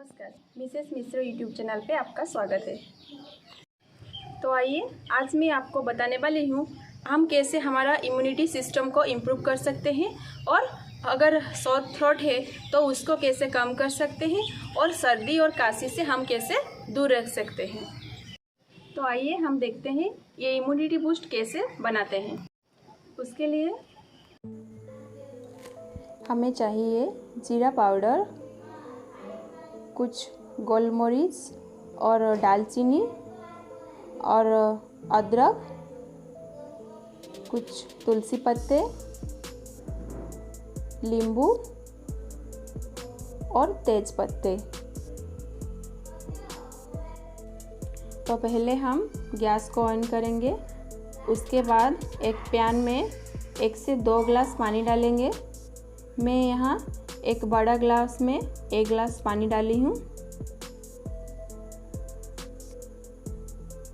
नमस्कार, मिसेस मिश्र YouTube channel पे आपका स्वागत है। तो आइए आज मैं आपको बताने वाली हूँ हम कैसे हमारा इम्यूनिटी सिस्टम को इम्प्रूव कर सकते हैं और अगर सॉर थ्रोट है तो उसको कैसे कम कर सकते हैं और सर्दी और खांसी से हम कैसे दूर रख सकते हैं। तो आइए हम देखते हैं ये इम्यूनिटी बूस्ट कैसे बनाते हैं। उसके लिए हमें चाहिए जीरा पाउडर, कुछ गोलमरीच और दालचीनी और अदरक, कुछ तुलसी पत्ते, नींबू और तेज पत्ते। तो पहले हम गैस को ऑन करेंगे। उसके बाद एक पैन में 1 से 2 गिलास पानी डालेंगे। मैं यहाँ एक बड़ा ग्लास में 1 गिलास पानी डाली हूँ।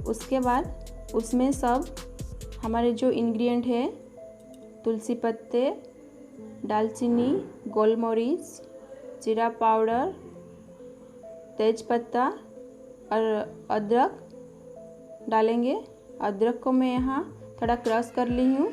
उसके बाद उसमें सब हमारे जो इंग्रेडिएंट है, तुलसी पत्ते, दालचीनी, गोलमरीच, जीरा पाउडर, तेज पत्ता और अदरक डालेंगे। अदरक को मैं यहाँ थोड़ा क्रश कर ली हूँ।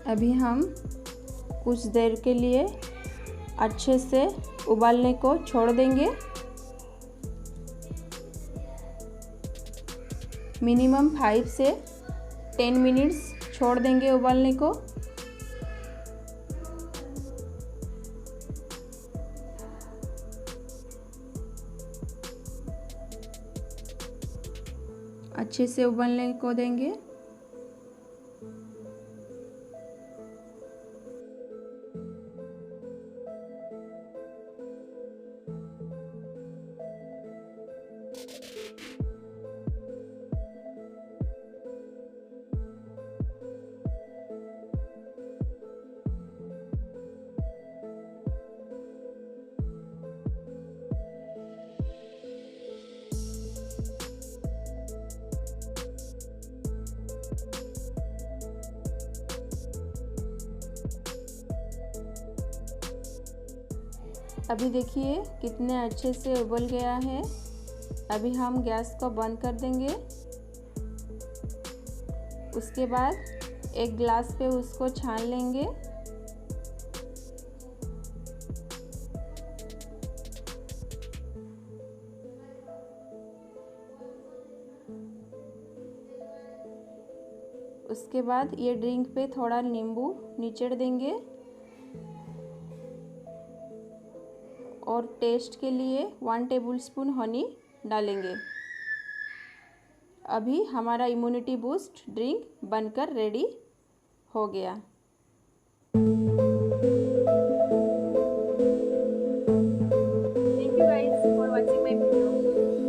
अभी हम कुछ देर के लिए अच्छे से उबालने को छोड़ देंगे। मिनिमम 5 से 10 मिनट्स छोड़ देंगे उबालने को। अच्छे से उबालने को देंगे। अभी देखिए कितने अच्छे से उबल गया है। अभी हम गैस को बंद कर देंगे। उसके बाद एक गिलास पे उसको छान लेंगे। उसके बाद ये ड्रिंक पे थोड़ा नींबू निचोड़ देंगे और टेस्ट के लिए 1 टेबलस्पून हनी डालेंगे। अभी हमारा इम्यूनिटी बूस्ट ड्रिंक बनकर रेडी हो गया।